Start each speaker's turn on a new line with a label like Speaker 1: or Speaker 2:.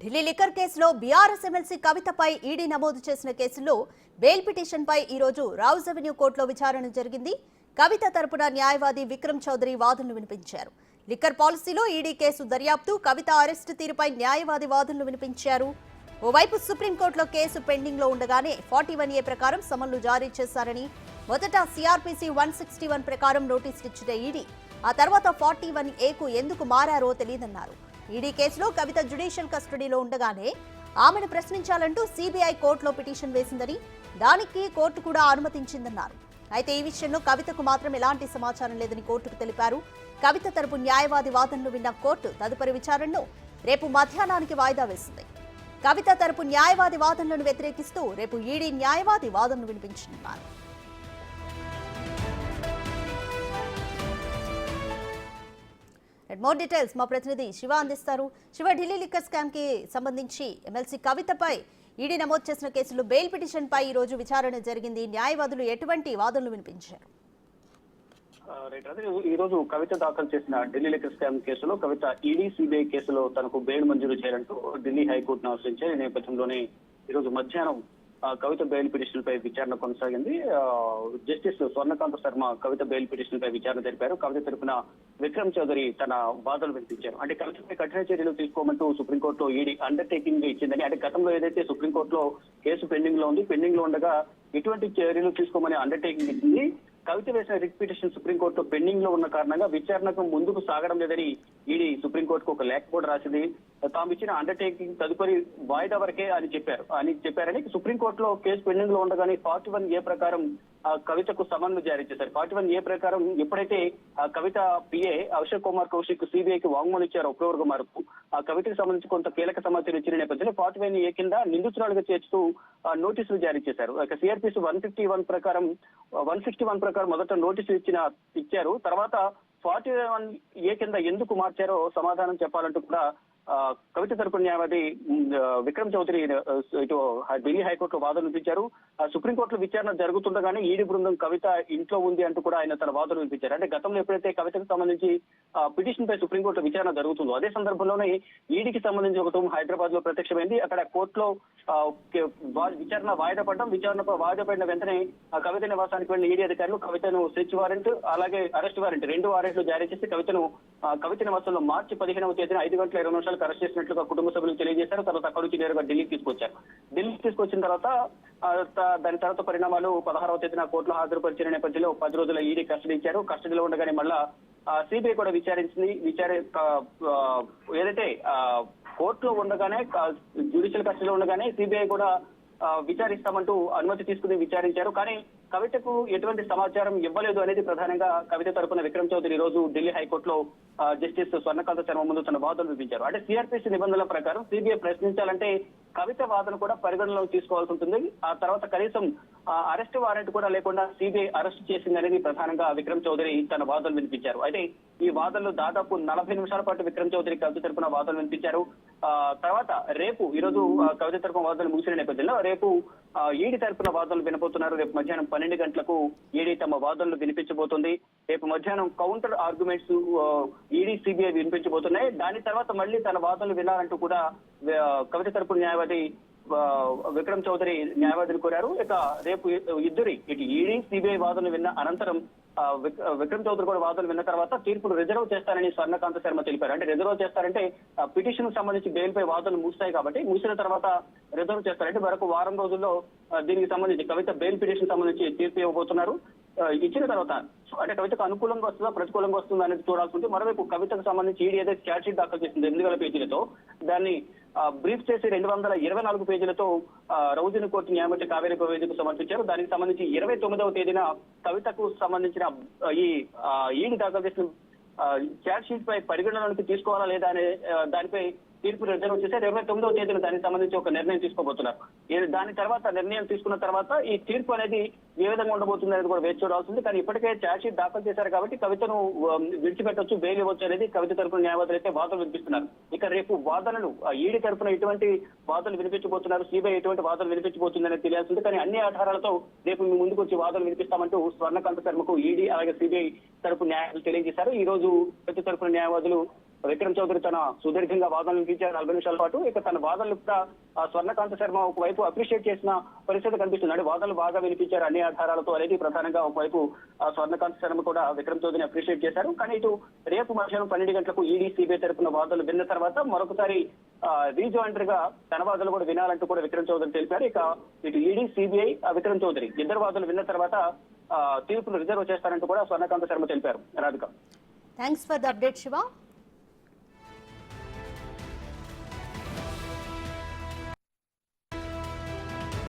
Speaker 1: Delhi liquor కేసులో BRS MLC కవితపై ED నమోదు చేసిన కేసులో బెయిల్ పిటిషన్పై ఈ రోజు రౌజ్ అవెన్యూ కోర్టులో విచారణ జరిగింది. కవిత తరపున న్యాయవాది విక్రమ్ చౌదరి వాదనలు వినిపించారు. లిక్కర్ పాలసీలో ఈడీ కేసు దర్యాప్తు, కవిత అరెస్టు తీరుపై న్యాయవాది వాదనలు వినిపించారు. ఓవైపు సుప్రీంకోర్టులో కేసు పెండింగ్ లో ఉండగానే 41A ప్రకారం సమన్లు జారీ చేశారని, మొదట సిఆర్పిసి 161 ప్రకారం నోటీసులు ఇచ్చిన ఈడీ ఆ తర్వాత 41A కు ఎందుకు మారారో తెలియదన్నారు. ఈడీ కేసులో కవిత జ్యుడిషియల్ కస్టడీలో ఉండగానే ఆమెను ప్రశ్నించాలంటూ సిబిఐ కోర్టులో పిటిషన్ వేసిందని, దానికి కోర్టు కూడా అనుమతించిందన్నారు. అయితే ఈ విషయంలో కవితకు మాత్రం ఎలాంటి సమాచారం లేదని కోర్టుకు తెలిపారు. కవిత తరపు న్యాయవాది వాదనలు విన్న కోర్టు తదుపరి విచారణను రేపు మధ్యాహ్నానికి వాయిదా వేసింది. కవిత తరపు న్యాయవాది వాదనలను వ్యతిరేకిస్తూ రేపు ఈడీ న్యాయవాది వాదనలు వినిపించనున్నారు. మోర్ డీటెయిల్స్ మా ప్రతినిధి శివ అందిస్తారు. శివ, ఢిల్లీ లిక్కర్ స్కామ్ కి సంబంధించి ఎమ్మెల్సీ కవితపై ఈడీ నమోదు చేసిన కేసులో బెయిల్ పిటిషన్ పై ఈ రోజు విచారణ జరిగింది. న్యాయవాదులు ఎటువంటి వాదనలు వినిపించారు?
Speaker 2: ఈ రోజు కవిత దాఖలు చేసిన ఢిల్లీ లిక్కర్ స్కామ్ కేసులో కవిత ఈడీ సిబిఐ కేసులో తనకు బెయిల్ మంజూరు చేయాలంటూ ఢిల్లీ హైకోర్టును ఆశ్రయించారు. ఈ నేపథ్యంలోనే ఈ రోజు మధ్యాహ్నం కవిత బెయిల్ పిటిషన్ పై విచారణ కొనసాగింది. జస్టిస్ స్వర్ణకాంత శర్మ కవిత బెయిల్ పిటిషన్ పై విచారణ జరిపారు. కవిత తరపున విక్రమ్ చౌదరి తన వాదనలు వినిపించారు. అంటే కవితపై కఠిన చర్యలు తీసుకోమంటూ సుప్రీంకోర్టులో ఈడీ అండర్టేకింగ్ ఇచ్చిందని, అంటే గతంలో ఏదైతే సుప్రీంకోర్టులో కేసు పెండింగ్ లో ఉంది, పెండింగ్ లో ఉండగా ఎటువంటి చర్యలు తీసుకోమని అండర్టేకింగ్ ఇచ్చింది. కవిత వేసిన రిట్ పిటిషన్ సుప్రీంకోర్టులో పెండింగ్ లో ఉన్న కారణంగా విచారణకు ముందుకు సాగడం లేదని ఈడీ సుప్రీంకోర్టుకు ఒక లేఖ కూడా రాసింది. తాము ఇచ్చిన అండర్టేకింగ్ తదుపరి వాయిదా వరకే అని చెప్పారని సుప్రీంకోర్టులో కేసు పెండింగ్ లో ఉండగానే 41A ప్రకారం కవితకు సమన్లు జారీ చేశారు. 41A ప్రకారం ఎప్పుడైతే కవిత పిఏ అశోక్ కుమార్ కౌశిక్ సిబిఐకి వాంగ్మూలం ఇచ్చారు అక్టోబర్ మేరకు, ఆ కవితకు సంబంధించి కొంత కీలక సమాచారం ఇచ్చిన నేపథ్యంలో 41A కింద నిందితురాలుగా చేర్చుతూ నోటీసులు జారీ చేశారు. సిఆర్పిసి 161 ప్రకారం మొదట నోటీసులు ఇచ్చారు. తర్వాత 41A కింద ఎందుకు మార్చారో సమాధానం చెప్పాలంటూ కూడా కవిత తరపు న్యాయవాది విక్రమ్ చౌదరి ఇటు ఢిల్లీ హైకోర్టులో వాదనలు వినిపించారు. సుప్రీంకోర్టులో విచారణ జరుగుతుండగానే ఈడీ బృందం కవిత ఇంట్లో ఉంది అంటూ కూడా ఆయన తన వాదనలు వినిపించారు. అంటే గతంలో ఎప్పుడైతే కవితకు సంబంధించి పిటిషన్ పై సుప్రీంకోర్టులో విచారణ జరుగుతుందో అదే సందర్భంలోనే ఈడీకి సంబంధించి ఒక టీం హైదరాబాద్ లో ప్రత్యక్షమైంది. అక్కడ కోర్టులో విచారణ వాయిదా పడడం, విచారణపై వాయిదా పడిన వెంటనే కవిత నివాసానికి వెళ్లిన ఈడీ అధికారులు కవితను సెర్చ్ వారెంట్ అలాగే అరెస్ట్ వారెంట్ 2 వారెంట్లు జారీ చేసి కవిత నివాసంలో మార్చి 15వ తేదీన 5:20 అరెస్ట్ చేసినట్లుగా కుటుంబ సభ్యులకు తెలియజేశారు. తర్వాత అక్కడి నుంచి నేరుగా ఢిల్లీకి తీసుకొచ్చారు. ఢిల్లీకి తీసుకొచ్చిన తర్వాత దాని తర్వాత పరిణామాలు 16వ తేదీన కోర్టులో హాజరుపరిచిన నేపథ్యంలో 10 రోజుల ఈడీ కస్టడీ ఇచ్చారు. కస్టడీలో ఉండగానే మళ్ళా సిబిఐ కూడా విచారించింది. ఏదైతే కోర్టులో ఉండగానే జ్యుడిషియల్ కస్టడీలో ఉండగానే సిబిఐ కూడా విచారిస్తామంటూ అనుమతి తీసుకుని విచారించారు. కానీ కవితకు ఎటువంటి సమాచారం ఇవ్వలేదు అనేది ప్రధానంగా కవిత తరపున విక్రమ్ చౌదరి ఈ రోజు ఢిల్లీ హైకోర్టులో జస్టిస్ స్వర్ణకాంత శర్మ ముందు తన వాదనలు వినిపించారు. అంటే సిఆర్పిసి నిబంధనల ప్రకారం సిబిఐ ప్రశ్నించాలంటే కవిత వాదన కూడా పరిగణనలోకి తీసుకోవాల్సి ఉంటుంది. ఆ తర్వాత కనీసం అరెస్ట్ వారెంట్ కూడా లేకుండా సిబిఐ అరెస్ట్ చేసింది అనేది ప్రధానంగా విక్రమ్ చౌదరి తన వాదనలు వినిపించారు. అయితే ఈ వాదనలు దాదాపు 40 నిమిషాల పాటు విక్రమ్ చౌదరి కవిత తరపున వాదనలు వినిపించారు. తర్వాత రేపు ఈ రోజు కవిత తరపున వాదనలు ముగిసిన నేపథ్యంలో రేపు ఈడీ తరపున వాదనలు వినబోతున్నారు. రేపు మధ్యాహ్నం 12 గంటలకు ఈడీ తమ వాదనలు వినిపించబోతుంది. రేపు మధ్యాహ్నం కౌంటర్ ఆర్గ్యుమెంట్స్ ఈడీ సిబిఐ వినిపించబోతున్నాయి. దాని తర్వాత మళ్ళీ తన వాదనలు వినాలంటూ కూడా కవిత తరపు న్యాయవాది విక్రమ్ చౌదరి న్యాయవాదులు కోరారు. ఇక రేపు ఇటు ఈడీ సిబిఐ వాదనలు విన్న అనంతరం విక్రమ్ చౌదరి కూడా వాదనలు విన్న తర్వాత తీర్పును రిజర్వ్ చేస్తారని స్వర్ణకాంత శర్మ తెలిపారు. అంటే రిజర్వ్ చేస్తారంటే పిటిషన్ సంబంధించి బెయిల్ పై వాదనలు ముగుస్తాయి కాబట్టి ముగిసిన తర్వాత రిజర్వ్ చేస్తారంటే మరొక వారం రోజుల్లో దీనికి సంబంధించి కవిత బెయిల్ పిటిషన్ సంబంధించి తీర్పు ఇవ్వబోతున్నారు. ఇచ్చిన తర్వాత అంటే కవితకు అనుకూలంగా వస్తుందా ప్రతికూలంగా వస్తుందా అనేది చూడాల్సి ఉంటుంది. మరోవైపు కవితకు సంబంధించి ఈడీ ఏదైతే ఛార్జ్ షీట్ దాఖలు చేసింది 8,000 పేజీలతో దాన్ని బ్రీఫ్ చేసి 224 పేజీలతో రౌజన్ కోర్టు న్యాయమూర్తి కావేరీ వేదికకు సమర్పించారు. దానికి సంబంధించి 29వ తేదీన కవితకు సంబంధించిన ఈ ఈడీ దాఖలు చేసిన ఛార్జ్ షీట్ పై పరిగణనలోకి తీసుకోవాలా లేదా అనే దానిపై తీర్పు రిజర్వ్ చేశారు. 29వ తేదీన దానికి సంబంధించి ఒక నిర్ణయం తీసుకోబోతున్నారు. దాని తర్వాత నిర్ణయం తీసుకున్న తర్వాత ఈ తీర్పు అనేది ఏ విధంగా ఉండబోతుంది అనేది కూడా వేచి చూడాల్సింది. కానీ ఇప్పటికే ఛార్జ్ షీట్ దాఖలు చేశారు కాబట్టి కవితను విడిచిపెట్టొచ్చు, బెయిల్ ఇవ్వచ్చు అనేది కవిత తరపున న్యాయవాదులు అయితే వాదనలు వినిపిస్తున్నారు. ఇక రేపు వాదనలు ఈడీ తరపున ఎటువంటి వాదనలు వినిపించబోతున్నారు, సిబిఐ ఎటువంటి వాదనలు వినిపించబోతుంది అనేది తెలియాల్సింది. కానీ అన్ని ఆధారాలతో రేపు మీ ముందుకు వచ్చి వాదనలు వినిపిస్తామంటూ స్వర్ణకాంత శర్మకు ఈడీ అలాగే సిబిఐ తరపు న్యాయవాదులు తెలియజేశారు. ఈ రోజు కవిత తరపున న్యాయవాదులు విక్రమ్ చౌదరి తన సుదీర్ఘంగా వాదనలు వినిపించారు 40 నిమిషాల పాటు. ఇక తన వాదనలు కూడా స్వర్ణకాంత శర్మ ఒకవైపు అప్రిషియేట్ చేసిన పరిస్థితి కనిపిస్తుంది. అంటే వాదనలు బాగా వినిపించారు అన్ని ఆధారాలతో అనేది ప్రధానంగా ఒకవైపు స్వర్ణకాంత శర్మ కూడా విక్రమ్ చౌదరిని అప్రిషియేట్ చేశారు. కానీ ఇటు రేపు మధ్యాహ్నం 12 గంటలకు ఈడీ సిబిఐ తరపున వాదనలు విన్న తర్వాత మరొకసారి రీజాయింటర్ గా తన వాదనలు కూడా వినాలంటూ కూడా విక్రమ్ చౌదరి తెలిపారు. ఇక ఇటు ఈడీ సిబిఐ విక్రమ్ చౌదరి ఇద్దరు వాదనలు విన్న తర్వాత తీర్పును రిజర్వ్ చేస్తారంటూ కూడా స్వర్ణకాంత శర్మ తెలిపారు. Radhika,
Speaker 1: thanks for the update Shiva.